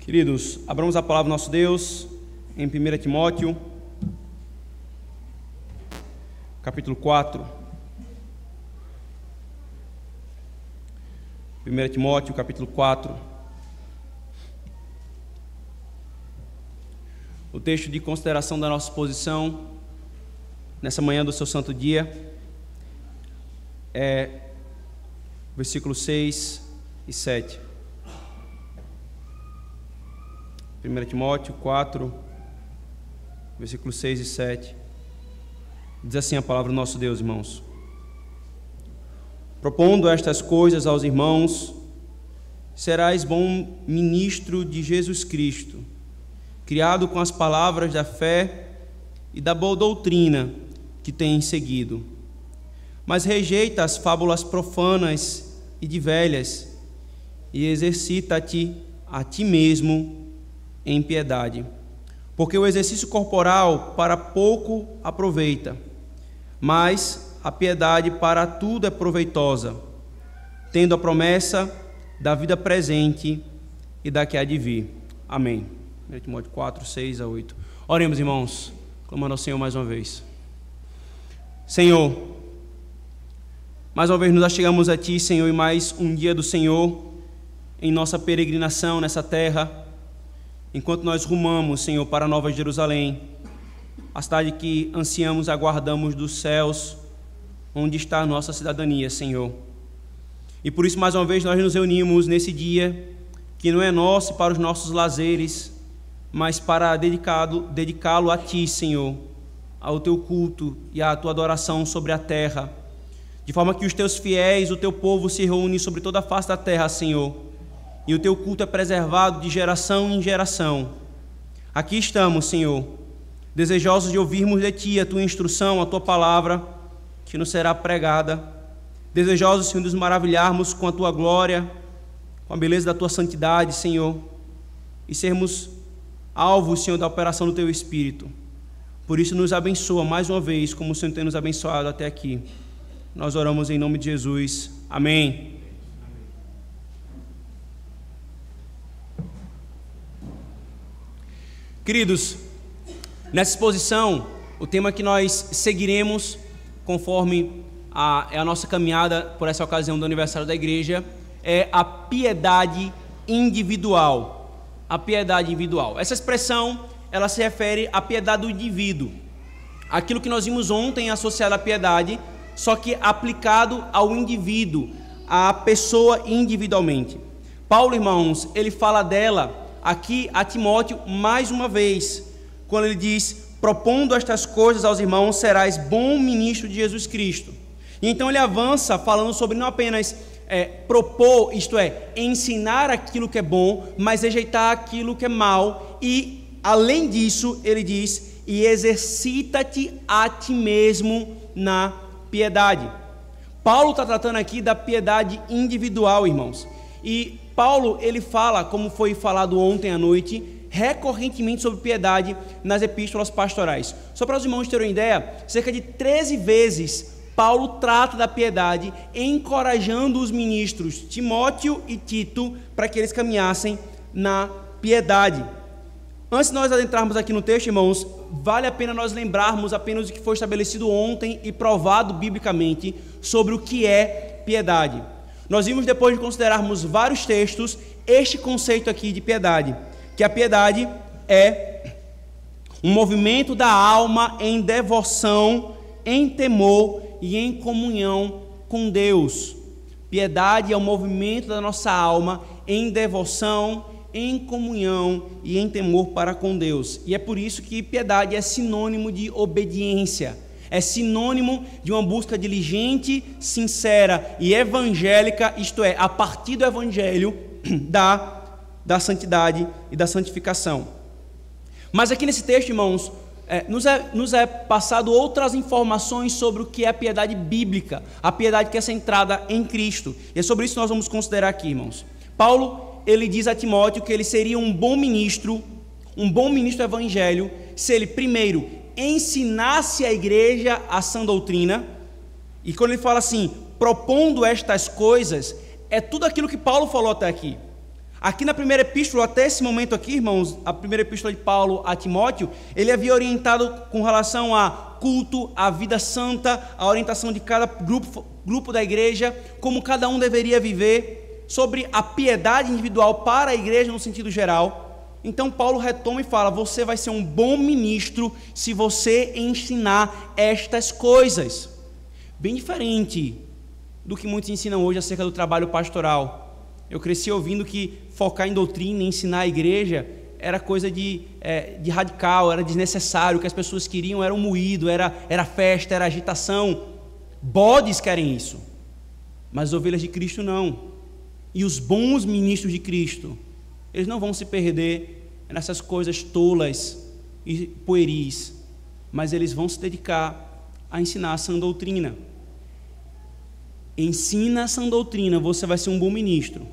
Queridos, abramos a palavra do nosso Deus em 1 Timóteo, capítulo 4. 1 Timóteo, capítulo 4. O texto de consideração da nossa exposição nessa manhã do seu santo dia é versículos 6 e 7. 1 Timóteo 4, versículos 6 e 7. Diz assim a palavra do nosso Deus, irmãos: propondo estas coisas aos irmãos, serás bom ministro de Jesus Cristo, criado com as palavras da fé e da boa doutrina que tens seguido. Mas rejeita as fábulas profanas e de velhas, e exercita-te a ti mesmo em piedade, porque o exercício corporal para pouco aproveita, mas a piedade para tudo é proveitosa, tendo a promessa da vida presente e da que há de vir. Amém. 1 Timóteo 4, 6 a 8. Oremos, irmãos, clamando ao Senhor mais uma vez. Senhor, mais uma vez nos achegamos a Ti, Senhor, e mais um dia do Senhor em nossa peregrinação nessa terra, enquanto nós rumamos, Senhor, para a Nova Jerusalém, a cidade que ansiamos e aguardamos dos céus, onde está a nossa cidadania, Senhor. E por isso, mais uma vez, nós nos reunimos nesse dia, que não é nosso para os nossos lazeres, mas para dedicá-lo a Ti, Senhor, ao Teu culto e à Tua adoração sobre a terra, de forma que os Teus fiéis, o Teu povo se reúne sobre toda a face da terra, Senhor, e o Teu culto é preservado de geração em geração. Aqui estamos, Senhor, desejosos de ouvirmos de Ti a Tua instrução, a Tua palavra, que nos será pregada, desejosos, Senhor, de nos maravilharmos com a Tua glória, com a beleza da Tua santidade, Senhor, e sermos alvos, Senhor, da operação do Teu Espírito. Por isso, nos abençoa mais uma vez, como o Senhor tem nos abençoado até aqui. Nós oramos em nome de Jesus. Amém. Queridos, nessa exposição, o tema que nós seguiremos, conforme a nossa caminhada por essa ocasião do aniversário da igreja, é a piedade individual. A piedade individual. Essa expressão, ela se refere à piedade do indivíduo. Aquilo que nós vimos ontem associado à piedade, só que aplicado ao indivíduo, à pessoa individualmente. Paulo, irmãos, ele fala dela aqui a Timóteo mais uma vez, quando ele diz: propondo estas coisas aos irmãos, serás bom ministro de Jesus Cristo. E então ele avança falando sobre não apenas propor, isto é, ensinar aquilo que é bom, mas rejeitar aquilo que é mal. E além disso, ele diz: e exercita-te a ti mesmo na piedade. Paulo está tratando aqui da piedade individual, irmãos. E Paulo, ele fala, como foi falado ontem à noite, recorrentemente sobre piedade nas epístolas pastorais. Só para os irmãos terem uma ideia, cerca de 13 vezes Paulo trata da piedade, encorajando os ministros Timóteo e Tito para que eles caminhassem na piedade. Antes de nós adentrarmos aqui no texto, irmãos, vale a pena nós lembrarmos apenas o que foi estabelecido ontem e provado biblicamente sobre o que é piedade. Nós vimos, depois de considerarmos vários textos, este conceito aqui de piedade, que a piedade é um movimento da alma em devoção, em temor e em comunhão com Deus. Piedade é um movimento da nossa alma em devoção, em comunhão e em temor para com Deus. E é por isso que piedade é sinônimo de obediência. É sinônimo de uma busca diligente, sincera e evangélica, isto é, a partir do evangelho da santidade e da santificação. Mas aqui nesse texto, irmãos, nos é passado outras informações sobre o que é a piedade bíblica, a piedade que é centrada em Cristo. E é sobre isso que nós vamos considerar aqui, irmãos. Paulo, ele diz a Timóteo que ele seria um bom ministro do evangelho, se ele primeiro ensinasse a igreja a sã doutrina. E quando ele fala assim, propondo estas coisas, é tudo aquilo que Paulo falou até aqui. Aqui na primeira epístola, até esse momento aqui, irmãos, a primeira epístola de Paulo a Timóteo, ele havia orientado com relação a culto, a vida santa, a orientação de cada grupo da igreja, como cada um deveria viver, sobre a piedade individual para a igreja no sentido geral. Então Paulo retoma e fala: você vai ser um bom ministro se você ensinar estas coisas. Bem diferente do que muitos ensinam hoje acerca do trabalho pastoral. Eu cresci ouvindo que focar em doutrina, ensinar a igreja, era coisa de radical, era desnecessário. O que as pessoas queriam era um moído, era festa, era agitação. Bodes querem isso, mas as ovelhas de Cristo não. E os bons ministros de Cristo, eles não vão se perder nessas coisas tolas e pueris, mas eles vão se dedicar a ensinar a sã doutrina. Ensina a sã doutrina, você vai ser um bom ministro.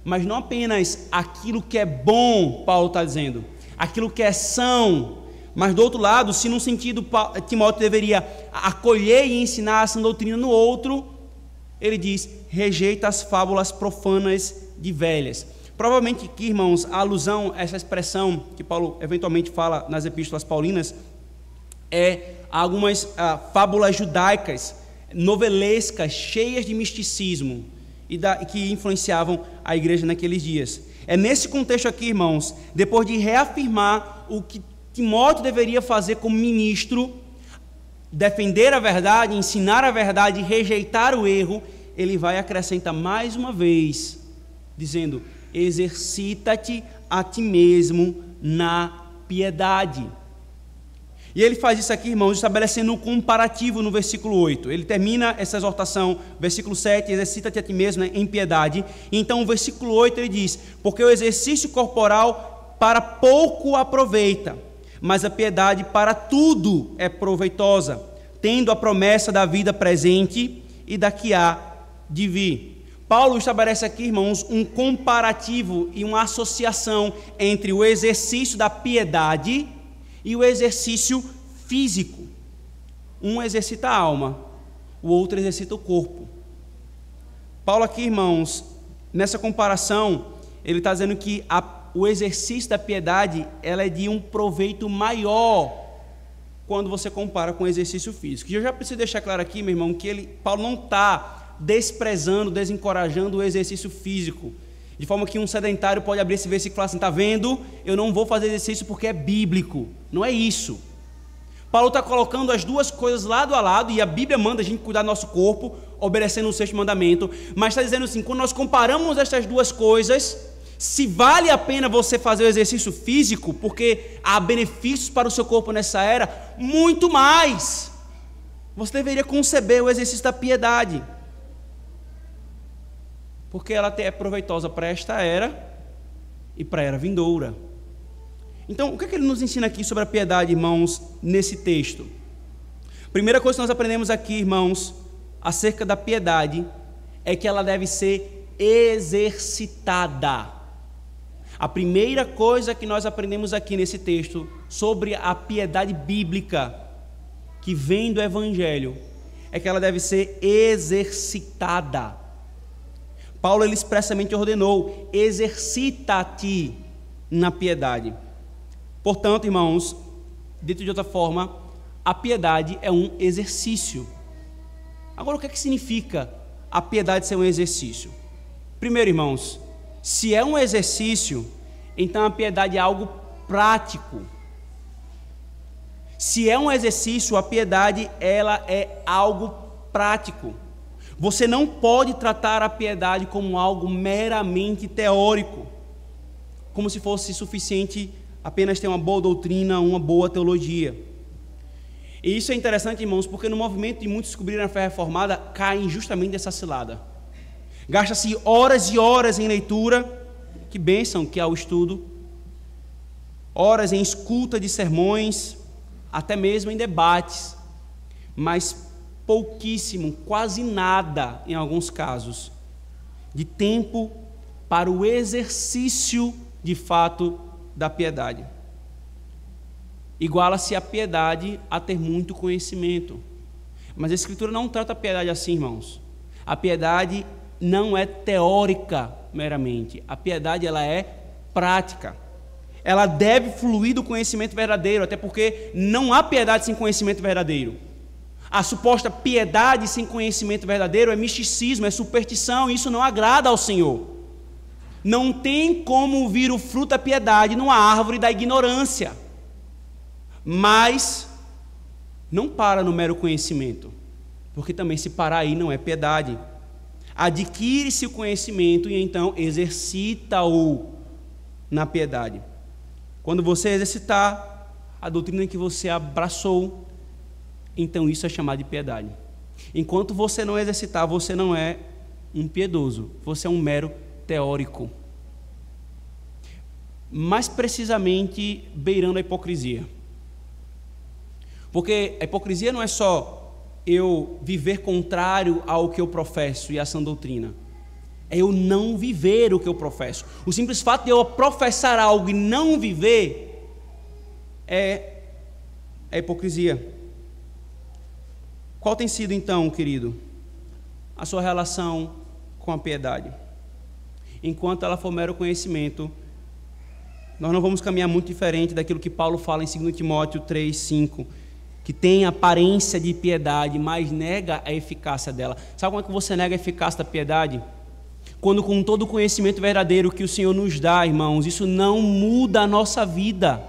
Mas não apenas aquilo que é bom, Paulo está dizendo, aquilo que é são, mas do outro lado, se num sentido Timóteo deveria acolher e ensinar a sã doutrina, no outro, ele diz: rejeita as fábulas profanas de velhas. Provavelmente aqui, irmãos, a alusão a essa expressão que Paulo eventualmente fala nas epístolas paulinas é algumas fábulas judaicas, novelescas, cheias de misticismo, e que influenciavam a igreja naqueles dias. É nesse contexto aqui, irmãos, depois de reafirmar o que Timóteo deveria fazer como ministro, defender a verdade, ensinar a verdade, rejeitar o erro, ele vai acrescentar mais uma vez, dizendo: exercita-te a ti mesmo na piedade. E ele faz isso aqui, irmãos, estabelecendo um comparativo no versículo 8. Ele termina essa exortação, versículo 7, exercita-te a ti mesmo, né, em piedade. Então, o versículo 8 ele diz: porque o exercício corporal para pouco aproveita, mas a piedade para tudo é proveitosa, tendo a promessa da vida presente e da que há de vir. Paulo estabelece aqui, irmãos, um comparativo e uma associação entre o exercício da piedade e o exercício físico. Um exercita a alma, o outro exercita o corpo. Paulo aqui, irmãos, nessa comparação, ele está dizendo que o exercício da piedade, ela é de um proveito maior quando você compara com o exercício físico. E eu já preciso deixar claro aqui, meu irmão, que Paulo não está desprezando, desencorajando o exercício físico, de forma que um sedentário pode abrir esse versículo e falar assim: está vendo, eu não vou fazer exercício porque é bíblico. Não é isso. Paulo está colocando as duas coisas lado a lado, e a Bíblia manda a gente cuidar do nosso corpo, obedecendo o sexto mandamento, mas está dizendo assim: quando nós comparamos estas duas coisas, se vale a pena você fazer o exercício físico, porque há benefícios para o seu corpo nessa era, muito mais, você deveria conceber o exercício da piedade, porque ela é proveitosa para esta era e para a era vindoura. Então, o que é que ele nos ensina aqui sobre a piedade, irmãos, nesse texto? Primeira coisa que nós aprendemos aqui, irmãos, acerca da piedade, é que ela deve ser exercitada. A primeira coisa que nós aprendemos aqui nesse texto sobre a piedade bíblica que vem do Evangelho é que ela deve ser exercitada. Paulo ele expressamente ordenou: exercita-te na piedade. Portanto, irmãos, dito de outra forma, a piedade é um exercício. Agora, o que é que significa a piedade ser um exercício? Primeiro, irmãos, se é um exercício, então a piedade é algo prático. Se é um exercício, a piedade ela é algo prático. Você não pode tratar a piedade como algo meramente teórico, como se fosse suficiente apenas ter uma boa doutrina, uma boa teologia. E isso é interessante, irmãos, porque no movimento de muitos descobrirem a fé reformada, caem justamente dessa cilada. Gasta-se horas e horas em leitura, que bênção que é o estudo, horas em escuta de sermões, até mesmo em debates, mas pouquíssimo, quase nada, em alguns casos, de tempo para o exercício de fato da piedade. Iguala-se a piedade a ter muito conhecimento. Mas a Escritura não trata a piedade assim, irmãos. A piedade não é teórica meramente. A piedade, ela é prática. Ela deve fluir do conhecimento verdadeiro, até porque não há piedade sem conhecimento verdadeiro. A suposta piedade sem conhecimento verdadeiro é misticismo, é superstição, e isso não agrada ao Senhor. Não tem como vir o fruto da piedade numa árvore da ignorância. Mas não para no mero conhecimento, porque também se parar aí não é piedade. Adquire-se o conhecimento e então exercita-o na piedade. Quando você exercitar a doutrina que você abraçou, então isso é chamado de piedade. Enquanto você não exercitar, você não é um piedoso, você é um mero teórico. Mais precisamente, beirando a hipocrisia. Porque a hipocrisia não é só eu viver contrário ao que eu professo e à sã doutrina. É eu não viver o que eu professo. O simples fato de eu professar algo e não viver é hipocrisia. Qual tem sido então, querido, a sua relação com a piedade? Enquanto ela for mero conhecimento, nós não vamos caminhar muito diferente daquilo que Paulo fala em 2 Timóteo 3:5, que tem aparência de piedade, mas nega a eficácia dela. Sabe como é que você nega a eficácia da piedade? Quando com todo o conhecimento verdadeiro que o Senhor nos dá, irmãos, isso não muda a nossa vida.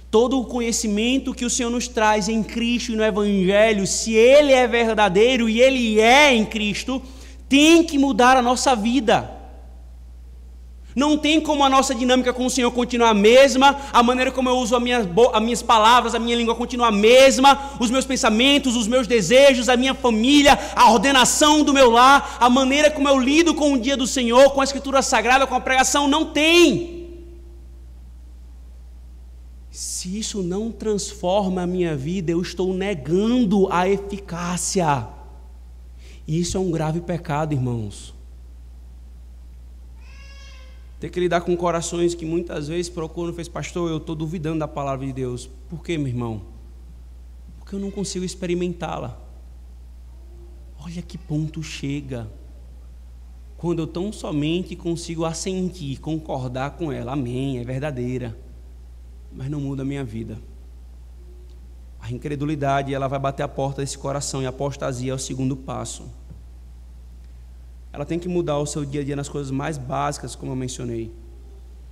Todo o conhecimento que o Senhor nos traz em Cristo e no Evangelho, se ele é verdadeiro e ele é em Cristo, tem que mudar a nossa vida. Não tem como a nossa dinâmica com o Senhor continuar a mesma, a maneira como eu uso as minhas palavras, a minha língua continua a mesma, os meus pensamentos, os meus desejos, a minha família, a ordenação do meu lar, a maneira como eu lido com o dia do Senhor, com a Escritura Sagrada, com a pregação, não tem. Se isso não transforma a minha vida, eu estou negando a eficácia. E isso é um grave pecado, irmãos. Ter que lidar com corações que muitas vezes procuram, pastor, eu estou duvidando da palavra de Deus. Por quê, meu irmão? Porque eu não consigo experimentá-la. Olha que ponto chega. Quando eu tão somente consigo assentir, concordar com ela. Amém, é verdadeira. Mas não muda a minha vida. A incredulidade, ela vai bater a porta desse coração, e a apostasia é o segundo passo. Ela tem que mudar o seu dia a dia nas coisas mais básicas, como eu mencionei.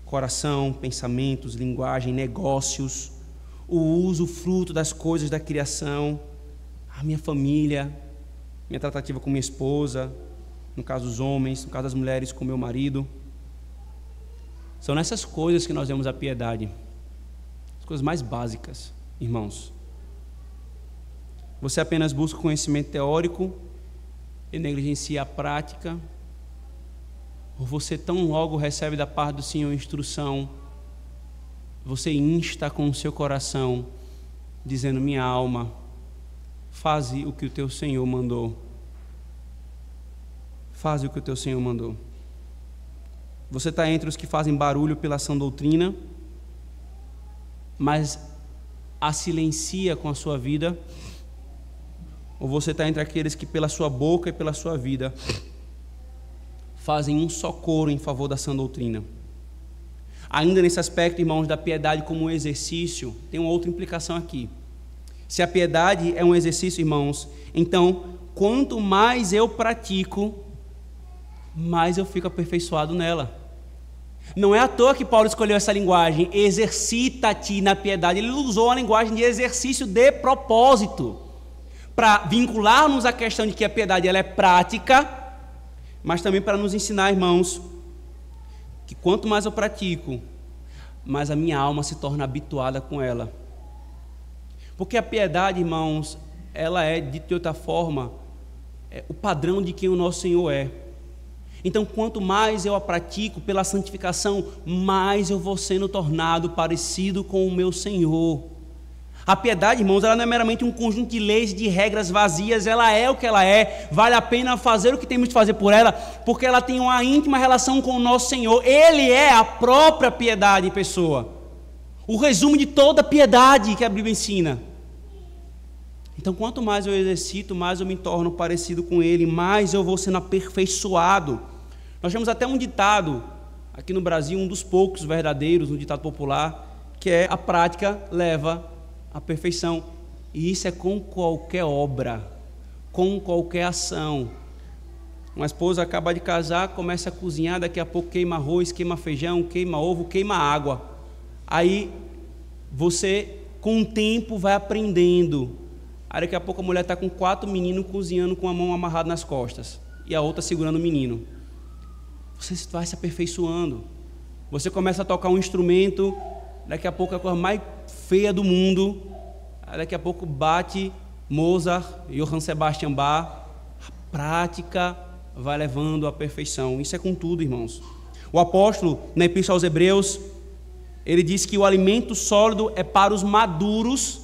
Coração, pensamentos, linguagem, negócios, o uso, o fruto das coisas da criação, a minha família, minha tratativa com minha esposa, no caso dos homens, no caso das mulheres com meu marido. São nessas coisas que nós vemos a piedade. As coisas mais básicas, irmãos. Você apenas busca conhecimento teórico e negligencia a prática, ou você tão logo recebe da parte do Senhor instrução, você insta com o seu coração, dizendo: minha alma, faze o que o teu Senhor mandou. Faze o que o teu Senhor mandou. Você está entre os que fazem barulho pela sã doutrina, mas a silencia com a sua vida, ou você está entre aqueles que pela sua boca e pela sua vida fazem um só coro em favor da sã doutrina? Ainda nesse aspecto, irmãos, da piedade como um exercício, tem uma outra implicação aqui. Se a piedade é um exercício, irmãos, então quanto mais eu pratico, mais eu fico aperfeiçoado nela. Não é à toa que Paulo escolheu essa linguagem, exercita-te na piedade. Ele usou a linguagem de exercício de propósito, para vincularmos a questão de que a piedade ela é prática, mas também para nos ensinar, irmãos, que quanto mais eu pratico, mais a minha alma se torna habituada com ela. Porque a piedade, irmãos, ela é, de outra forma, o padrão de quem o nosso Senhor é. Então, quanto mais eu a pratico pela santificação, mais eu vou sendo tornado parecido com o meu Senhor. A piedade, irmãos, ela não é meramente um conjunto de leis, de regras vazias, ela é o que ela é, vale a pena fazer o que temos de fazer por ela, porque ela tem uma íntima relação com o nosso Senhor. Ele é a própria piedade em pessoa, o resumo de toda a piedade que a Bíblia ensina. Então, quanto mais eu exercito, mais eu me torno parecido com Ele, mais eu vou sendo aperfeiçoado. Nós temos até um ditado aqui no Brasil, um dos poucos verdadeiros, um ditado popular, que é: a prática leva à perfeição. E isso é com qualquer obra, com qualquer ação. Uma esposa acaba de casar, começa a cozinhar, daqui a pouco queima arroz, queima feijão, queima ovo, queima água. Aí você, com o tempo, vai aprendendo. Aí daqui a pouco a mulher está com 4 meninos cozinhando com a mão amarrada nas costas e a outra segurando o menino. Você vai se aperfeiçoando. Você começa a tocar um instrumento, daqui a pouco é a coisa mais feia do mundo. Aí daqui a pouco bate Mozart, Johann Sebastian Bach. A prática vai levando à perfeição. Isso é com tudo, irmãos. O apóstolo, na Epístola aos Hebreus, ele diz que o alimento sólido é para os maduros.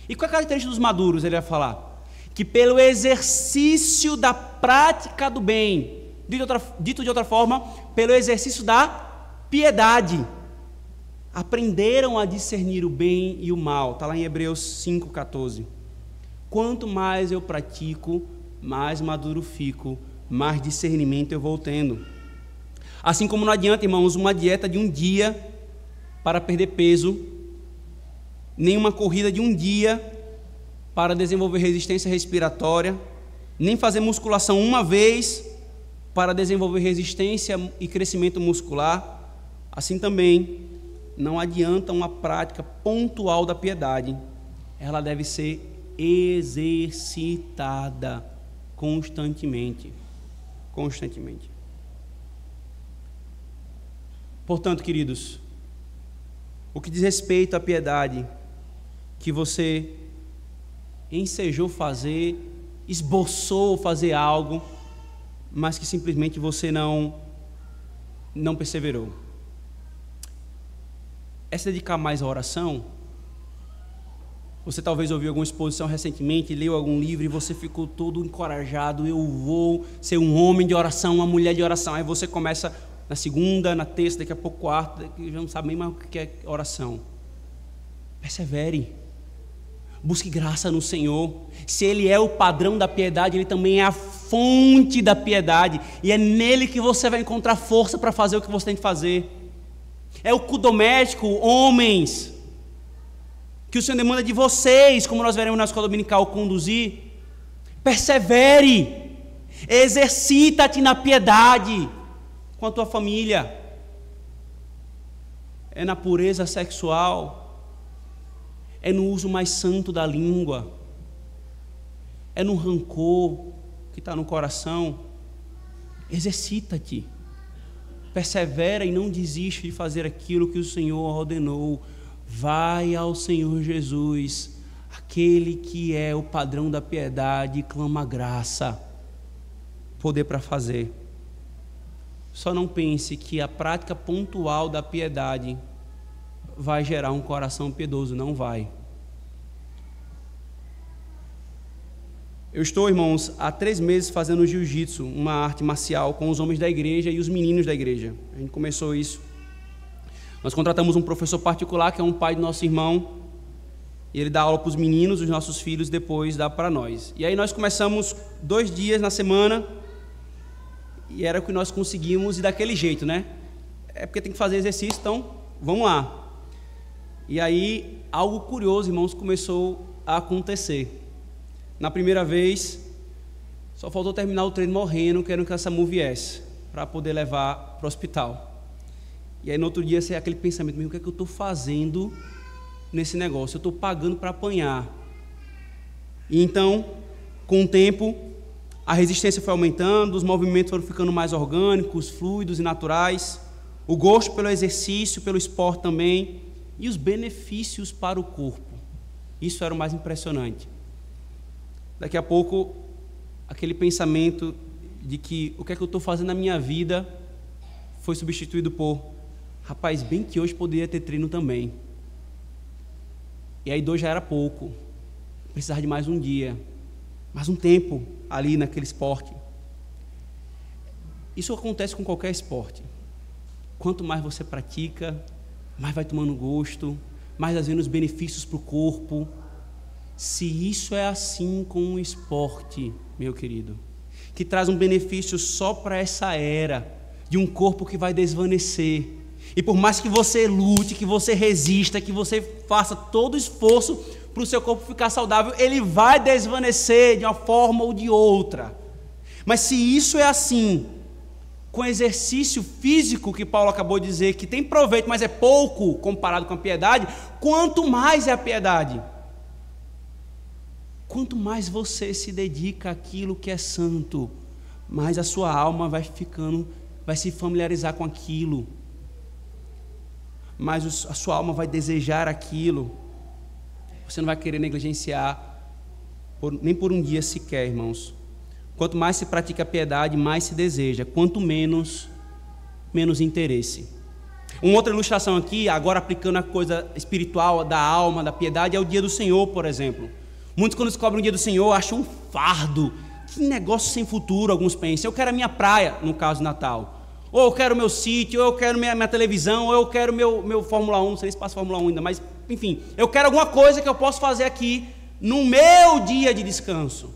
E qual é a característica dos maduros? Ele vai falar que pelo exercício da prática do bem, dito de outra forma, pelo exercício da piedade, aprenderam a discernir o bem e o mal. Está lá em Hebreus 5,14. Quanto mais eu pratico, mais maduro fico, mais discernimento eu vou tendo. Assim como não adianta, irmãos, uma dieta de um dia para perder peso, nem uma corrida de um dia para desenvolver resistência respiratória, nem fazer musculação uma vez para desenvolver resistência e crescimento muscular. Assim também não adianta uma prática pontual da piedade, ela deve ser exercitada constantemente. Portanto, queridos, o que diz respeito à piedade que você ensejou fazer, esboçou fazer algo, mas que simplesmente você não perseverou. É se dedicar mais à oração. Você talvez ouviu alguma exposição recentemente, leu algum livro e você ficou todo encorajado: eu vou ser um homem de oração, uma mulher de oração. Aí você começa na segunda, na terça, daqui a pouco quarta, que já não sabe nem mais o que é oração. Persevere. Busque graça no Senhor. Se Ele é o padrão da piedade, Ele também é a fonte da piedade. E é nele que você vai encontrar força para fazer o que você tem que fazer. É o culto doméstico, homens, que o Senhor demanda de vocês, como nós veremos na escola dominical, conduzir. Persevere. Exercita-te na piedade com a tua família. É na pureza sexual. É no uso mais santo da língua, é no rancor que está no coração. Exercita-te, persevera e não desiste de fazer aquilo que o Senhor ordenou. Vai ao Senhor Jesus, aquele que é o padrão da piedade, e clama graça, poder para fazer. Só não pense que a prática pontual da piedade vai gerar um coração piedoso. Não vai. Eu estou, irmãos, há 3 meses fazendo jiu-jitsu, uma arte marcial, com os homens da igreja e os meninos da igreja. A gente começou isso. Nós contratamos um professor particular, que é um pai do nosso irmão, e ele dá aula para os meninos, os nossos filhos depois dá para nós. E aí nós começamos 2 dias na semana, e era o que nós conseguimos, e daquele jeito, né? É porque tem que fazer exercício, então vamos lá. E aí, algo curioso, irmãos, começou a acontecer. Na primeira vez, só faltou terminar o treino morrendo, querendo que a SAMU viesse, para poder levar para o hospital. E aí, no outro dia, você aquele pensamento: o que é que eu estou fazendo nesse negócio? Eu estou pagando para apanhar. E então, com o tempo, a resistência foi aumentando, os movimentos foram ficando mais orgânicos, fluidos e naturais, o gosto pelo exercício, pelo esporte também, e os benefícios para o corpo. Isso era o mais impressionante. Daqui a pouco, aquele pensamento de que o que é que eu estou fazendo na minha vida foi substituído por: rapaz, bem que hoje poderia ter treino também. E aí 2 já era pouco, precisava de mais um dia, mais um tempo ali naquele esporte. Isso acontece com qualquer esporte. Quanto mais você pratica, mais vai tomando gosto, mais vai vendo os benefícios para o corpo. Se isso é assim com o esporte, meu querido, que traz um benefício só para essa era, de um corpo que vai desvanecer, e por mais que você lute, que você resista, que você faça todo o esforço para o seu corpo ficar saudável, ele vai desvanecer de uma forma ou de outra. Mas se isso é assim, com exercício físico, que Paulo acabou de dizer, que tem proveito, mas é pouco comparado com a piedade, quanto mais é a piedade? Quanto mais você se dedica àquilo que é santo, mais a sua alma vai se familiarizar com aquilo, mais a sua alma vai desejar aquilo. Você não vai querer negligenciar nem por um dia sequer, irmãos. Quanto mais se pratica a piedade, mais se deseja. Quanto menos interesse. Uma outra ilustração aqui, agora aplicando a coisa espiritual da alma, da piedade, é o dia do Senhor, por exemplo. Muitos, quando descobrem o dia do Senhor, acham um fardo. Que negócio sem futuro, alguns pensam. Eu quero a minha praia, no caso do Natal. Ou eu quero o meu sítio, ou eu quero minha televisão, ou eu quero meu Fórmula 1, não sei se passa Fórmula 1 ainda, mas enfim, eu quero alguma coisa que eu possa fazer aqui no meu dia de descanso.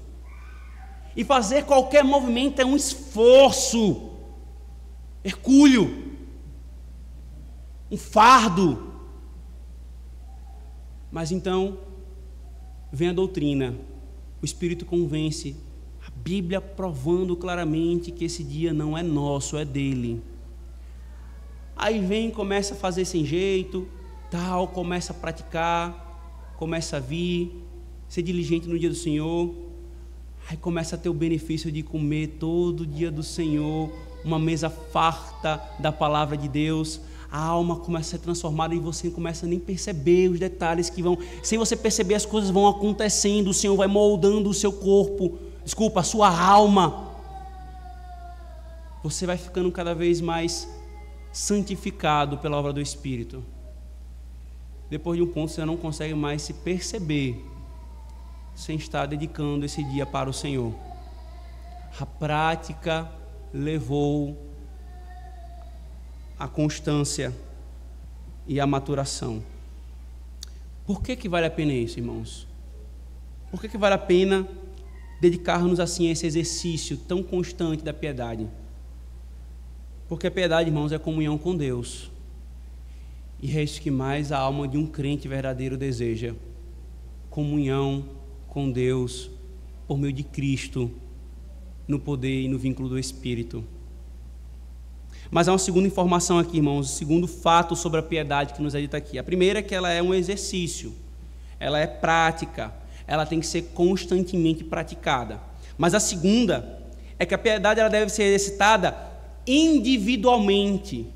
E fazer qualquer movimento é um esforço, hercúleo, um fardo. Mas então, vem a doutrina, o Espírito convence, a Bíblia provando claramente que esse dia não é nosso, é dele. Aí vem, começa a fazer sem jeito, tal, começa a praticar, começa a vir, ser diligente no dia do Senhor, aí começa a ter o benefício de comer todo dia do Senhor, uma mesa farta da palavra de Deus, a alma começa a ser transformada e você começa a nem perceber os detalhes que vão, sem você perceber as coisas vão acontecendo, o Senhor vai moldando o seu corpo, a sua alma, você vai ficando cada vez mais santificado pela obra do Espírito. Depois de um ponto você não consegue mais se perceber sem estar dedicando esse dia para o Senhor. A prática levou a constância e a maturação. Por que vale a pena isso, irmãos? Por que vale a pena dedicar-nos assim a esse exercício tão constante da piedade? Porque a piedade, irmãos, é comunhão com Deus. E é isso que mais a alma de um crente verdadeiro deseja: comunhão com Deus por meio de Cristo, no poder e no vínculo do Espírito. Mas há uma segunda informação aqui, irmãos, o segundo fato sobre a piedade que nos é dito aqui. A primeira é que ela é um exercício, ela é prática, ela tem que ser constantemente praticada. Mas a segunda é que a piedade ela deve ser exercitada individualmente.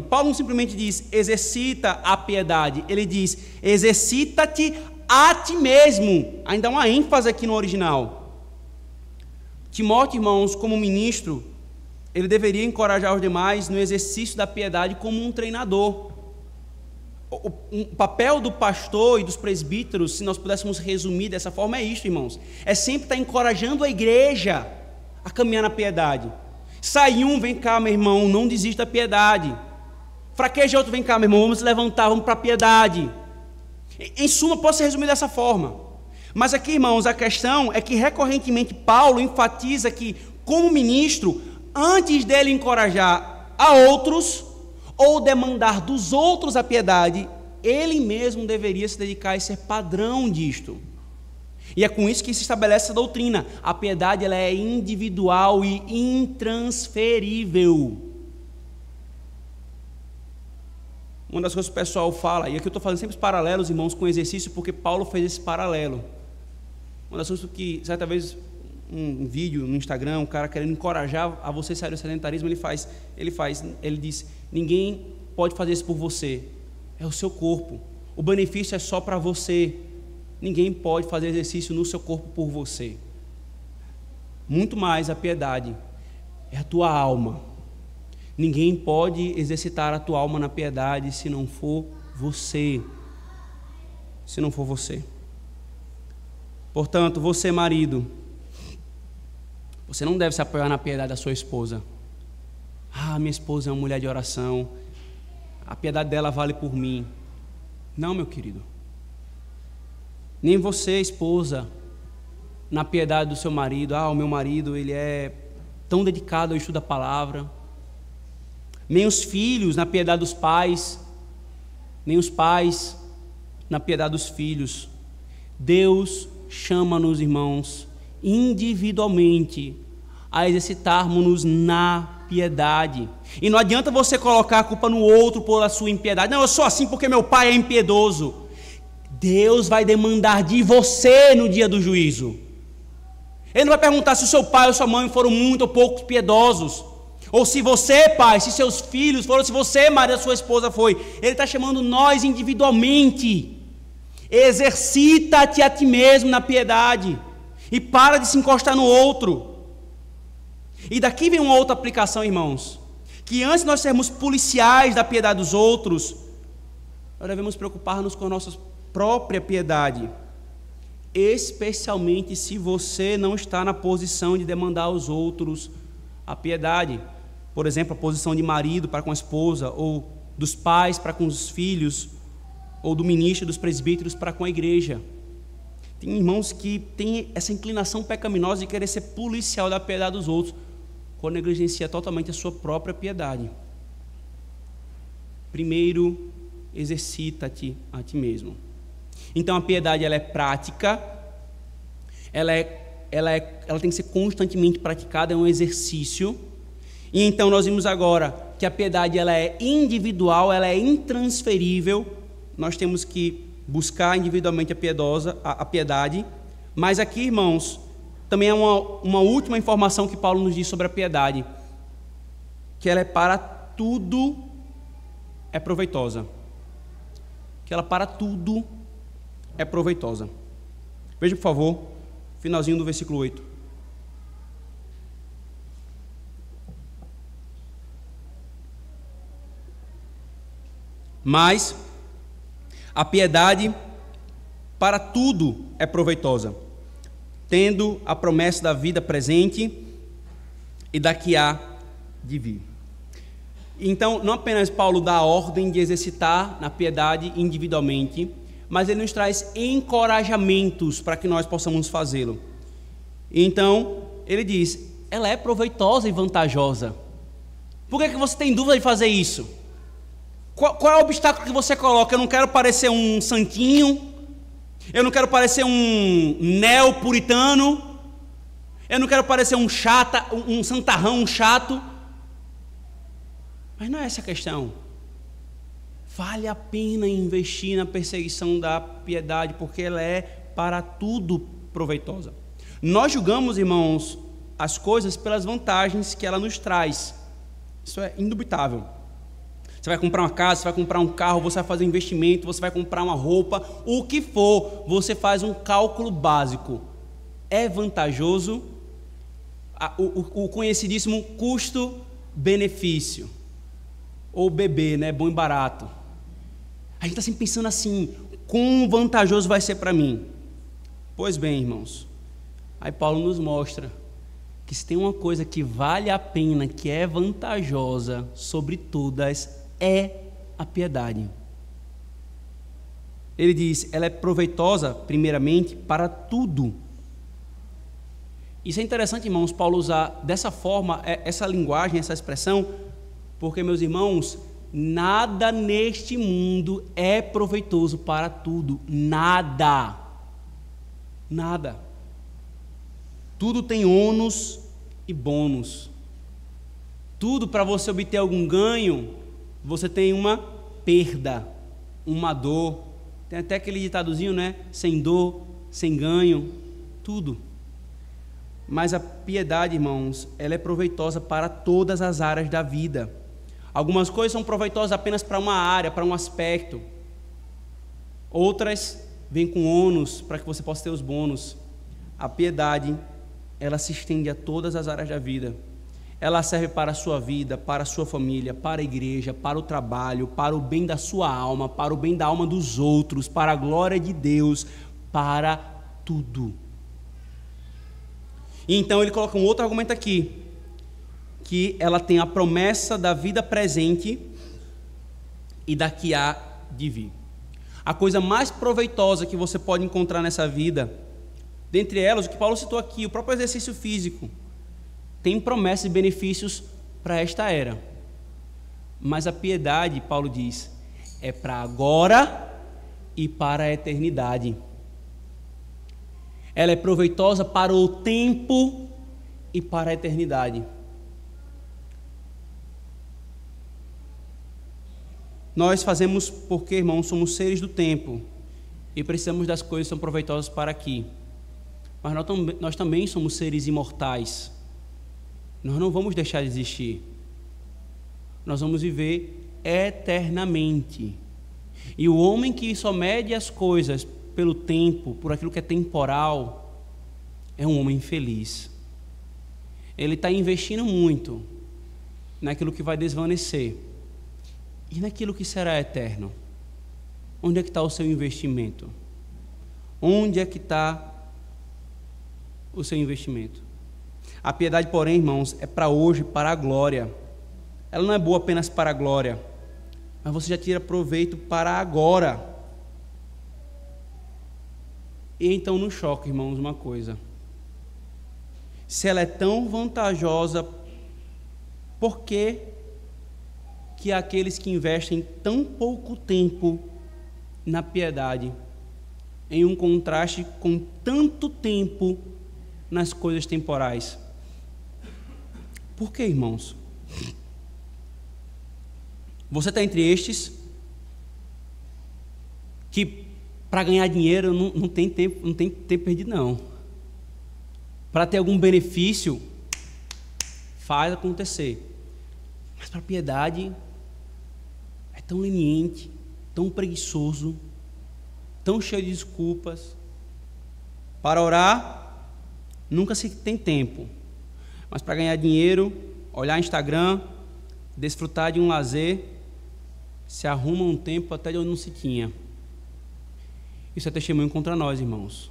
Paulo não simplesmente diz exercita a piedade, ele diz exercita-te a ti mesmo. Ainda há uma ênfase aqui no original. Timóteo, irmãos, como ministro, ele deveria encorajar os demais no exercício da piedade como um treinador. O papel do pastor e dos presbíteros, se nós pudéssemos resumir dessa forma, é isso, irmãos. É sempre estar encorajando a igreja a caminhar na piedade. Sai um, vem cá, meu irmão, não desista da piedade. Fraqueja outro, vem cá, meu irmão, vamos se levantar, vamos para a piedade. Em suma, pode ser resumido dessa forma. Mas aqui, irmãos, a questão é que recorrentemente Paulo enfatiza que, como ministro, antes dele encorajar a outros ou demandar dos outros a piedade, ele mesmo deveria se dedicar a ser padrão disto. E é com isso que se estabelece essa doutrina. A piedade ela é individual e intransferível. Uma das coisas que o pessoal fala, e aqui eu estou fazendo sempre os paralelos, irmãos, com o exercício, porque Paulo fez esse paralelo. Uma das coisas que, certa vez, um vídeo no Instagram, um cara querendo encorajar a você sair do sedentarismo, ele diz, ninguém pode fazer isso por você, é o seu corpo, o benefício é só para você, ninguém pode fazer exercício no seu corpo por você. Muito mais a piedade é a tua alma. Ninguém pode exercitar a tua alma na piedade se não for você. Se não for você. Portanto, você, marido, você não deve se apoiar na piedade da sua esposa. Ah, minha esposa é uma mulher de oração, a piedade dela vale por mim. Não, meu querido. Nem você, esposa, na piedade do seu marido. O meu marido, ele é tão dedicado ao estudo da palavra. Nem os filhos na piedade dos pais. Nem os pais na piedade dos filhos. Deus chama-nos, irmãos, individualmente a exercitarmos-nos na piedade. E não adianta você colocar a culpa no outro por a sua impiedade. Não, eu sou assim porque meu pai é impiedoso. Deus vai demandar de você no dia do juízo. Ele não vai perguntar se o seu pai ou sua mãe foram muito ou pouco piedosos, ou se você, pai, se seus filhos foram, se você, Maria, sua esposa, foi. Ele está chamando nós individualmente. Exercita-te a ti mesmo na piedade e para de se encostar no outro. E daqui vem uma outra aplicação, irmãos, que antes de nós sermos policiais da piedade dos outros, nós devemos preocupar-nos com a nossa própria piedade, especialmente se você não está na posição de demandar aos outros a piedade. Por exemplo, a posição de marido para com a esposa, ou dos pais para com os filhos, ou do ministro, dos presbíteros para com a igreja. Tem irmãos que têm essa inclinação pecaminosa de querer ser policial da piedade dos outros, quando negligencia totalmente a sua própria piedade. Primeiro, exercita-te a ti mesmo. Então a piedade, ela é prática, ela tem que ser constantemente praticada, é um exercício. E então nós vimos agora que a piedade, ela é individual, ela é intransferível. Nós temos que buscar individualmente a piedade. Mas aqui, irmãos, também é uma última informação que Paulo nos diz sobre a piedade, que ela é para tudo é proveitosa. Que ela para tudo é proveitosa. Veja, por favor, finalzinho do versículo 8. Mas a piedade para tudo é proveitosa, tendo a promessa da vida presente e da que há de vir. Então, não apenas Paulo dá a ordem de exercitar na piedade individualmente, mas ele nos traz encorajamentos para que nós possamos fazê-lo. Então, ele diz, ela é proveitosa e vantajosa. Por que você tem dúvida de fazer isso? Qual é o obstáculo que você coloca? Eu não quero parecer um santinho, eu não quero parecer um neopuritano, eu não quero parecer um santarrão, um chato. Mas não é essa a questão. Vale a pena investir na perseguição da piedade, porque ela é para tudo proveitosa. Nós julgamos, irmãos, as coisas pelas vantagens que ela nos traz. Isso é indubitável. Você vai comprar uma casa, você vai comprar um carro, você vai fazer um investimento, você vai comprar uma roupa, o que for, você faz um cálculo básico. É vantajoso? O conhecidíssimo custo-benefício. Ou BB, né? Bom e barato. A gente está sempre pensando assim, quão vantajoso vai ser para mim? Pois bem, irmãos, aí Paulo nos mostra que se tem uma coisa que vale a pena, que é vantajosa sobre todas, é a piedade. Ele diz, ela é proveitosa, primeiramente, para tudo. Isso é interessante, irmãos, Paulo usar dessa forma, essa linguagem, essa expressão, porque, meus irmãos, nada neste mundo é proveitoso para tudo. Nada. Nada. Tudo tem ônus e bônus. Tudo, para você obter algum ganho, você tem uma perda, uma dor. Tem até aquele ditadozinho, né? Sem dor, sem ganho, tudo. Mas a piedade, irmãos, ela é proveitosa para todas as áreas da vida. Algumas coisas são proveitosas apenas para uma área, para um aspecto. Outras vêm com ônus para que você possa ter os bônus. A piedade, ela se estende a todas as áreas da vida. Ela serve para a sua vida, para a sua família, para a igreja, para o trabalho, para o bem da sua alma, para o bem da alma dos outros, para a glória de Deus, para tudo. E então ele coloca um outro argumento aqui, que ela tem a promessa da vida presente e da que há de vir. A coisa mais proveitosa que você pode encontrar nessa vida, dentre elas, o que Paulo citou aqui, o próprio exercício físico, tem promessas e benefícios para esta era. Mas a piedade, Paulo diz, é para agora e para a eternidade. Ela é proveitosa para o tempo e para a eternidade. Nós fazemos porque, irmãos, somos seres do tempo e precisamos das coisas que são proveitosas para aqui. Mas nós também somos seres imortais. Nós não vamos deixar de existir. Nós vamos viver eternamente. E o homem que só mede as coisas pelo tempo, por aquilo que é temporal, é um homem infeliz. Ele está investindo muito naquilo que vai desvanecer. E naquilo que será eterno? Onde é que está o seu investimento? Onde é que está o seu investimento? A piedade, porém, irmãos, é para hoje, para a glória. Ela não é boa apenas para a glória, mas você já tira proveito para agora. E então nos choca, irmãos, uma coisa. Se ela é tão vantajosa, por que aqueles que investem tão pouco tempo na piedade, em um contraste com tanto tempo nas coisas temporais? Por que, irmãos? Você está entre estes que para ganhar dinheiro não tem tempo perdido, não. Para ter algum benefício, faz acontecer. Mas para a piedade é tão leniente, tão preguiçoso, tão cheio de desculpas. Para orar, nunca se tem tempo. Mas para ganhar dinheiro, olhar Instagram, desfrutar de um lazer, se arruma um tempo até de onde não se tinha. Isso é testemunho contra nós, irmãos,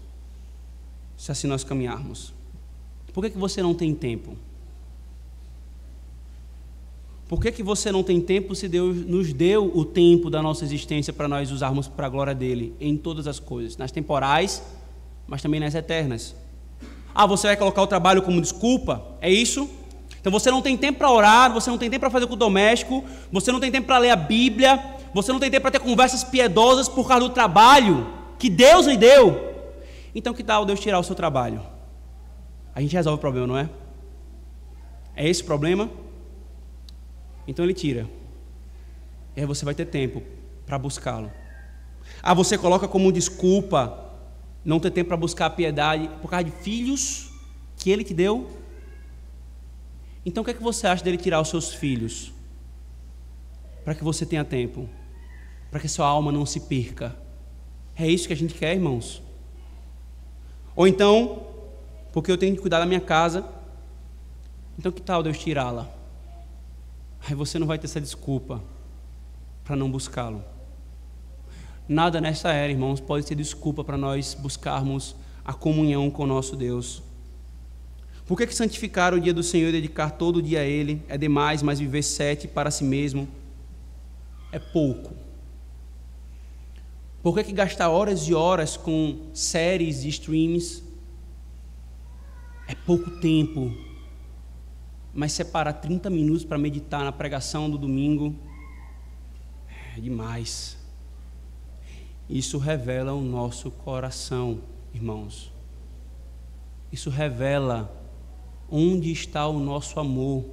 se assim nós caminharmos. Por que você não tem tempo? Por que você não tem tempo se Deus nos deu o tempo da nossa existência para nós usarmos para a glória dEle em todas as coisas, nas temporais, mas também nas eternas? Você vai colocar o trabalho como desculpa? É isso? Então você não tem tempo para orar, você não tem tempo para fazer o culto doméstico, você não tem tempo para ler a Bíblia, você não tem tempo para ter conversas piedosas por causa do trabalho que Deus lhe deu. Então que tal Deus tirar o seu trabalho? A gente resolve o problema, não é? É esse o problema? Então Ele tira. E aí você vai ter tempo para buscá-lo. Você coloca como desculpa não ter tempo para buscar a piedade por causa de filhos que Ele te deu? Então o que é que você acha dele tirar os seus filhos? Para que você tenha tempo, para que sua alma não se perca. É isso que a gente quer, irmãos? Ou então, porque eu tenho que cuidar da minha casa, então que tal Deus tirá-la? Aí você não vai ter essa desculpa para não buscá-lo. Nada nessa era, irmãos, pode ser desculpa para nós buscarmos a comunhão com o nosso Deus. Por que santificar o dia do Senhor e dedicar todo o dia a Ele é demais, mas viver 7 para si mesmo é pouco? Por que gastar horas e horas com séries e streams é pouco tempo? Mas separar 30 minutos para meditar na pregação do domingo é demais. Isso revela o nosso coração, irmãos. Isso revela onde está o nosso amor.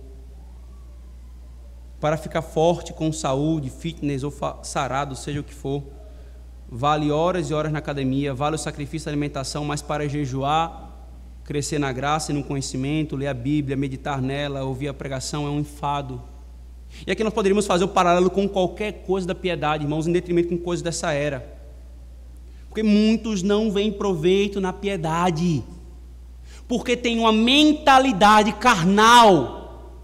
Para ficar forte com saúde, fitness ou sarado, seja o que for, vale horas e horas na academia, vale o sacrifício da alimentação, mas para jejuar, crescer na graça e no conhecimento, ler a Bíblia, meditar nela, ouvir a pregação é um enfado. E aqui nós poderíamos fazer o paralelo com qualquer coisa da piedade, irmãos, em detrimento com coisas dessa era. Porque muitos não veem proveito na piedade, porque tem uma mentalidade carnal,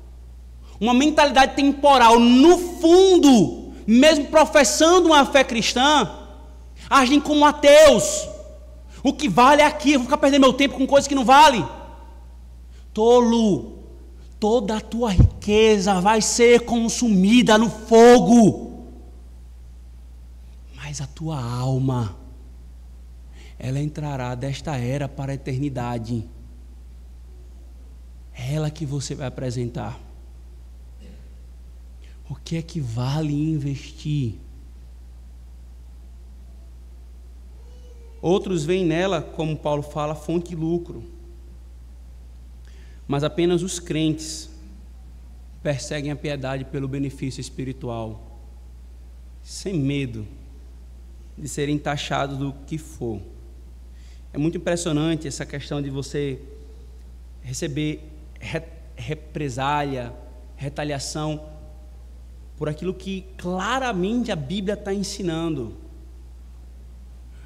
uma mentalidade temporal. No fundo, mesmo professando uma fé cristã, agem como ateus. O que vale é aqui, eu vou ficar perdendo meu tempo com coisas que não valem. Tolo, toda a tua riqueza vai ser consumida no fogo. Mas mas a tua alma, ela entrará desta era para a eternidade. É ela que você vai apresentar. O que é que vale investir? Outros veem nela, como Paulo fala, fonte de lucro. Mas apenas os crentes perseguem a piedade pelo benefício espiritual, sem medo de serem taxados do que for. É muito impressionante essa questão de você receber represália, retaliação por aquilo que claramente a Bíblia está ensinando.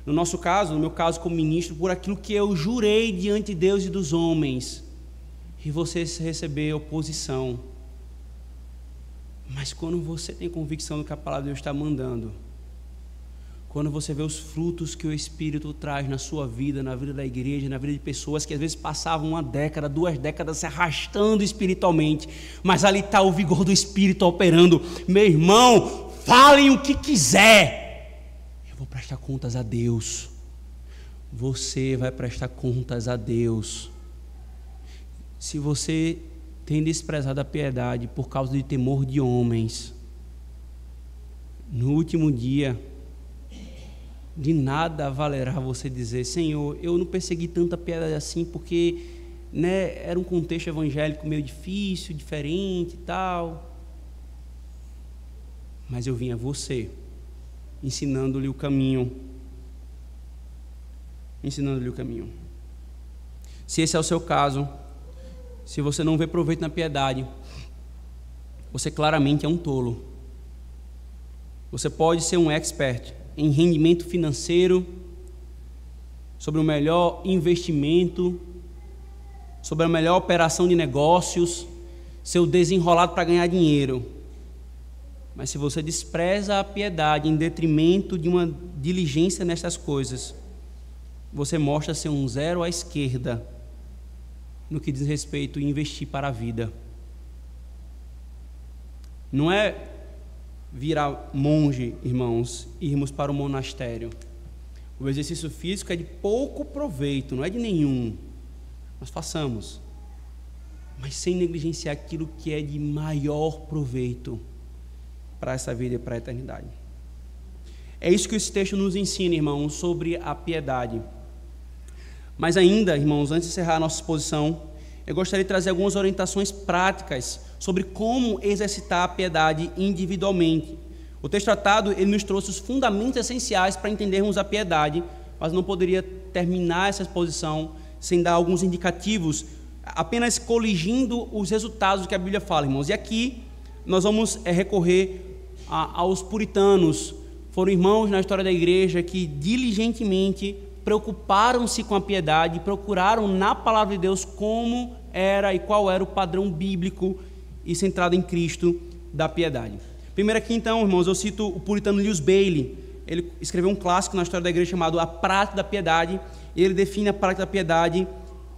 No nosso caso, no meu caso como ministro, por aquilo que eu jurei diante de Deus e dos homens, e você receber oposição. Mas quando você tem convicção do que a palavra de Deus está mandando, quando você vê os frutos que o Espírito traz na sua vida, na vida da igreja, na vida de pessoas que às vezes passavam 1 década, 2 décadas se arrastando espiritualmente, mas ali está o vigor do Espírito operando. Meu irmão, falem o que quiser, eu vou prestar contas a Deus. Você vai prestar contas a Deus. Se você tem desprezado a piedade por causa de temor de homens, no último dia, de nada valerá você dizer: Senhor, eu não persegui tanta piedade assim porque, era um contexto evangélico meio difícil, diferente e tal. Mas eu vim a você, ensinando-lhe o caminho. Ensinando-lhe o caminho. Se esse é o seu caso, se você não vê proveito na piedade, você claramente é um tolo. Você pode ser um expert em rendimento financeiro, sobre o melhor investimento, sobre a melhor operação de negócios, ser o desenrolado para ganhar dinheiro. Mas se você despreza a piedade em detrimento de uma diligência nessas coisas, você mostra ser um zero à esquerda no que diz respeito a investir para a vida. Não é virar monge, irmãos, irmos para o monastério. O exercício físico é de pouco proveito, não é de nenhum. Nós façamos, mas sem negligenciar aquilo que é de maior proveito para essa vida e para a eternidade. É isso que esse texto nos ensina, irmãos, sobre a piedade. Mas ainda, irmãos, antes de encerrar a nossa exposição, eu gostaria de trazer algumas orientações práticas sobre como exercitar a piedade individualmente. O texto tratado, ele nos trouxe os fundamentos essenciais para entendermos a piedade, mas não poderia terminar essa exposição sem dar alguns indicativos, apenas coligindo os resultados do que a Bíblia fala, irmãos. E aqui nós vamos recorrer aos puritanos. Foram irmãos na história da igreja que diligentemente preocuparam-se com a piedade, procuraram na palavra de Deus como era e qual era o padrão bíblico e centrado em Cristo da piedade. Primeiro aqui então, irmãos, eu cito o puritano Lewis Bailey. Ele escreveu um clássico na história da igreja chamado A Prática da Piedade, e ele define a prática da piedade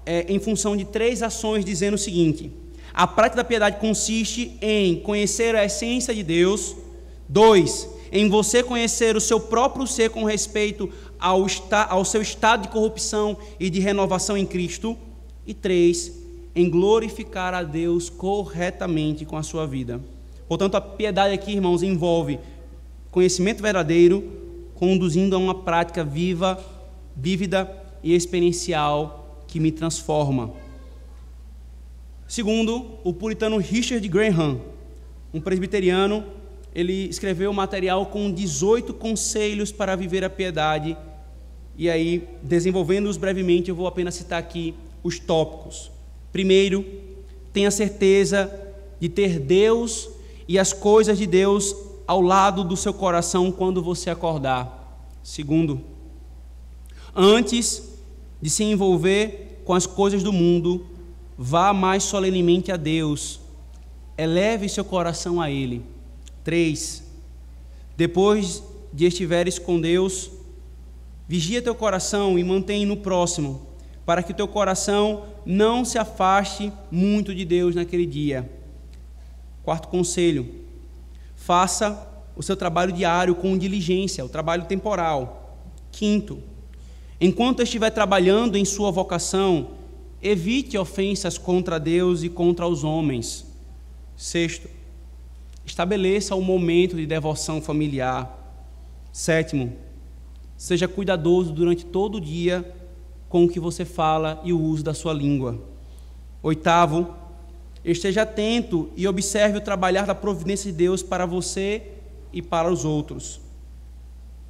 em função de 3 ações, dizendo o seguinte: a prática da piedade consiste em conhecer a essência de Deus. 2, em você conhecer o seu próprio ser com respeito ao seu estado de corrupção e de renovação em Cristo. E 3, em glorificar a Deus corretamente com a sua vida. Portanto, a piedade aqui, irmãos, envolve conhecimento verdadeiro, conduzindo a uma prática viva, vívida e experiencial que me transforma. Segundo, o puritano Richard Graham, um presbiteriano, ele escreveu um material com 18 conselhos para viver a piedade. E aí, desenvolvendo-os brevemente, eu vou apenas citar aqui os tópicos. Primeiro, tenha certeza de ter Deus e as coisas de Deus ao lado do seu coração quando você acordar. Segundo, antes de se envolver com as coisas do mundo, vá mais solenemente a Deus, eleve seu coração a Ele. 3, depois de estiveres com Deus, vigia teu coração e mantém no próximo, para que teu coração não se afaste muito de Deus naquele dia. 4º conselho: faça o seu trabalho diário com diligência, o trabalho temporal. Quinto, enquanto estiver trabalhando em sua vocação, evite ofensas contra Deus e contra os homens. Sexto, estabeleça um momento de devoção familiar. Sétimo, seja cuidadoso durante todo o dia com o que você fala e o uso da sua língua. Oitavo, esteja atento e observe o trabalhar da providência de Deus para você e para os outros.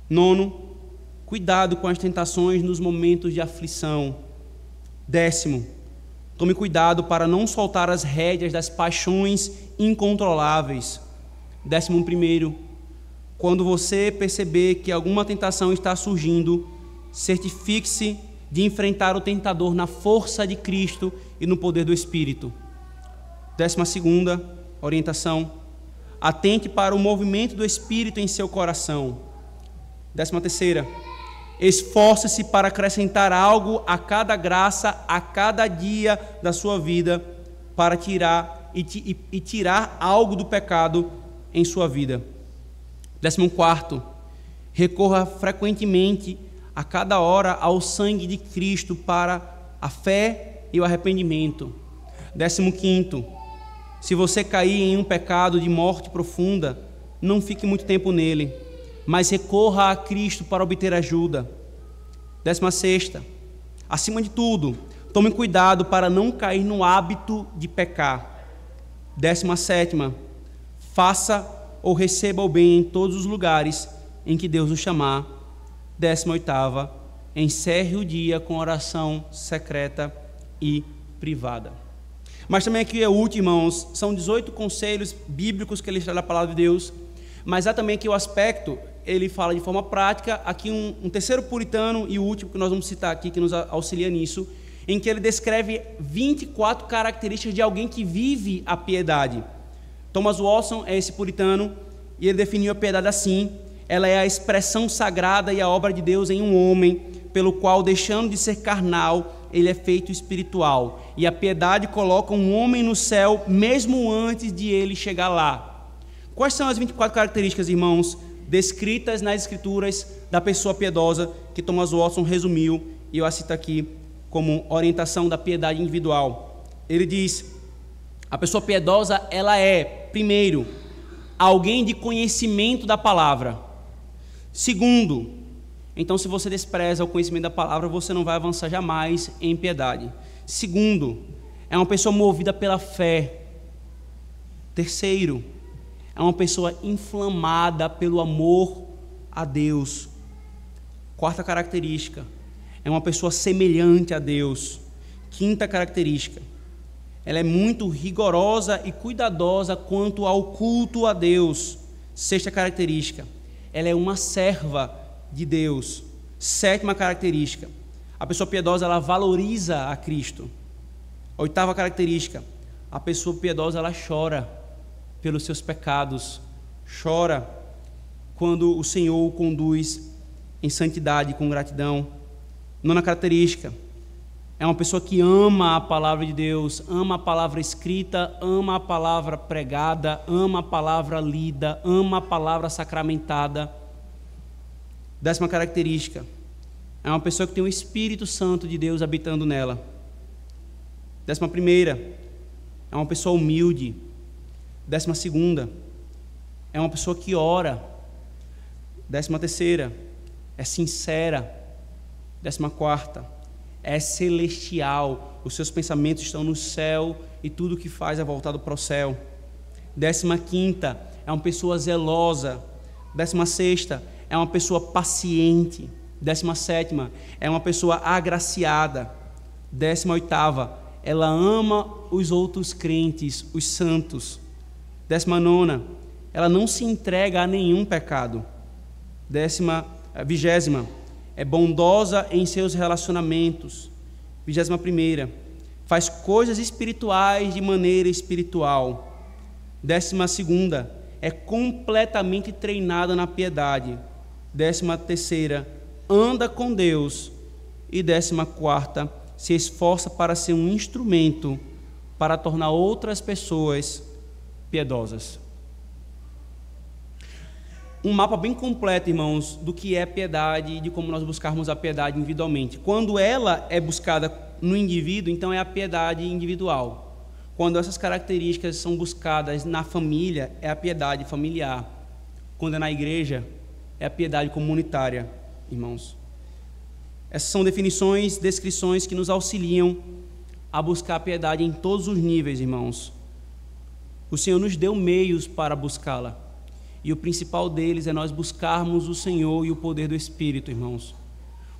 Nono, cuidado com as tentações nos momentos de aflição. Décimo, tome cuidado para não soltar as rédeas das paixões incontroláveis. 11º, quando você perceber que alguma tentação está surgindo, certifique-se de enfrentar o tentador na força de Cristo e no poder do Espírito. 12ª orientação, atente para o movimento do Espírito em seu coração. 13ª, esforce-se para acrescentar algo a cada graça, a cada dia da sua vida, para tirar algo do pecado em sua vida. 14º, recorra frequentemente, a cada hora, ao sangue de Cristo para a fé e o arrependimento. 15º, se você cair em um pecado de morte profunda, não fique muito tempo nele, mas recorra a Cristo para obter ajuda. 16ª, acima de tudo, tome cuidado para não cair no hábito de pecar. 17ª, faça ou receba o bem em todos os lugares em que Deus o chamar. 18ª, encerre o dia com oração secreta e privada. Mas também aqui é útil, irmãos, são 18 conselhos bíblicos que ele está na palavra de Deus, mas há também aqui o aspecto, ele fala de forma prática, aqui um terceiro puritano e o último que nós vamos citar aqui, que nos auxilia nisso, em que ele descreve 24 características de alguém que vive a piedade. Thomas Watson é esse puritano, e ele definiu a piedade assim: ela é a expressão sagrada e a obra de Deus em um homem, pelo qual, deixando de ser carnal, ele é feito espiritual. E a piedade coloca um homem no céu, mesmo antes de ele chegar lá. Quais são as 24 características, irmãos, descritas nas Escrituras da pessoa piedosa, que Thomas Watson resumiu, e eu a cito aqui como orientação da piedade individual? Ele diz: a pessoa piedosa, ela é, primeiro, alguém de conhecimento da palavra. Segundo, então, se você despreza o conhecimento da palavra, você não vai avançar jamais em piedade. Segundo, é uma pessoa movida pela fé. Terceiro, é uma pessoa inflamada pelo amor a Deus. Quarta característica, é uma pessoa semelhante a Deus. Quinta característica, ela é muito rigorosa e cuidadosa quanto ao culto a Deus. Sexta característica, ela é uma serva de Deus. Sétima característica, a pessoa piedosa, ela valoriza a Cristo. Oitava característica, a pessoa piedosa, ela chora pelos seus pecados, chora quando o Senhor o conduz em santidade, com gratidão. Nona característica, é uma pessoa que ama a palavra de Deus, ama a palavra escrita, ama a palavra pregada, ama a palavra lida, ama a palavra sacramentada. Décima característica, é uma pessoa que tem o Espírito Santo de Deus habitando nela. 11ª, é uma pessoa humilde. 12ª, é uma pessoa que ora. 13ª, é sincera. 14ª, é celestial. Os seus pensamentos estão no céu e tudo o que faz é voltado para o céu. 15ª, é uma pessoa zelosa. 16ª, é uma pessoa paciente. 17ª, é uma pessoa agraciada. 18ª, ela ama os outros crentes, os santos. 19ª, ela não se entrega a nenhum pecado. 20ª, é bondosa em seus relacionamentos. 21ª, faz coisas espirituais de maneira espiritual. 12ª, é completamente treinada na piedade. 13ª, anda com Deus. E 14ª, se esforça para ser um instrumento para tornar outras pessoas piedosas. um mapa bem completo, irmãos, do que é piedade e de como nós buscarmos a piedade individualmente. Quando ela é buscada no indivíduo, então é a piedade individual. Quando essas características são buscadas na família, é a piedade familiar. Quando é na igreja, é a piedade comunitária, irmãos. Essas são definições, descrições que nos auxiliam a buscar a piedade em todos os níveis, irmãos. O Senhor nos deu meios para buscá-la. E o principal deles é nós buscarmos o Senhor e o poder do Espírito, irmãos.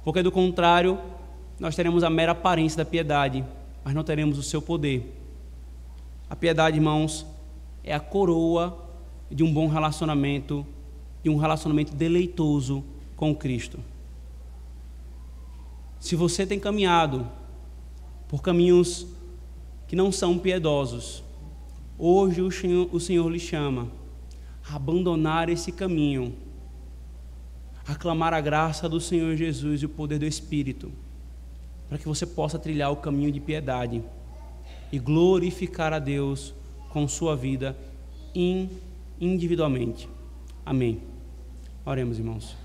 Porque, do contrário, nós teremos a mera aparência da piedade, mas não teremos o seu poder. A piedade, irmãos, é a coroa de um bom relacionamento, de um relacionamento deleitoso com Cristo. Se você tem caminhado por caminhos que não são piedosos, hoje o Senhor lhe chama a abandonar esse caminho, a clamar a graça do Senhor Jesus e o poder do Espírito, para que você possa trilhar o caminho de piedade e glorificar a Deus com sua vida individualmente. Amém. Oremos, irmãos.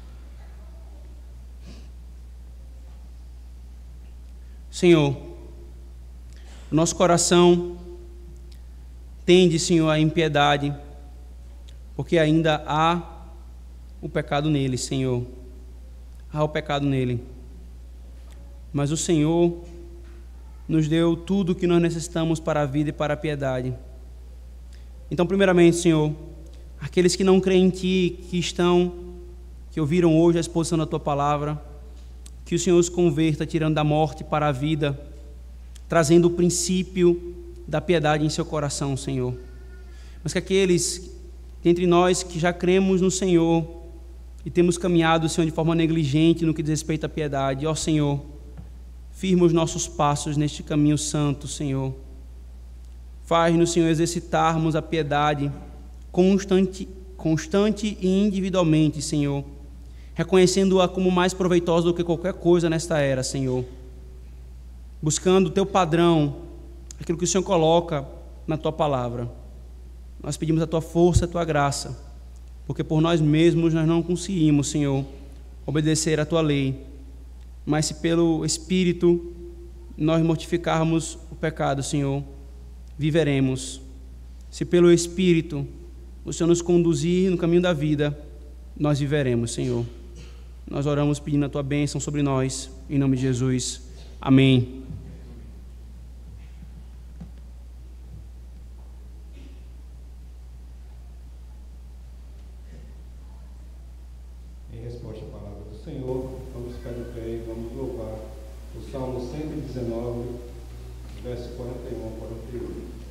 Senhor, o nosso coração tende, Senhor, à impiedade, porque ainda há o pecado nele, Senhor. Há o pecado nele. Mas o Senhor nos deu tudo o que nós necessitamos para a vida e para a piedade. Então, primeiramente, Senhor, aqueles que não creem em Ti, que ouviram hoje a exposição da Tua palavra, que o Senhor os converta, tirando da morte para a vida, trazendo o princípio da piedade em seu coração, Senhor. Mas que aqueles entre nós que já cremos no Senhor e temos caminhado, Senhor, de forma negligente no que diz respeito à piedade, ó Senhor, firma os nossos passos neste caminho santo, Senhor. Faz-nos, Senhor, exercitarmos a piedade constante e individualmente, Senhor, reconhecendo-a como mais proveitosa do que qualquer coisa nesta era, Senhor. Buscando o Teu padrão, aquilo que o Senhor coloca na Tua palavra. Nós pedimos a Tua força, a Tua graça, porque por nós mesmos nós não conseguimos, Senhor, obedecer a Tua lei. Mas se pelo Espírito nós mortificarmos o pecado, Senhor, viveremos. Se pelo Espírito o Senhor nos conduzir no caminho da vida, nós viveremos, Senhor. Nós oramos pedindo a Tua bênção sobre nós, em nome de Jesus. Amém. Em resposta à palavra do Senhor, vamos ficar de pé e vamos louvar o Salmo 119, verso 41 a 48.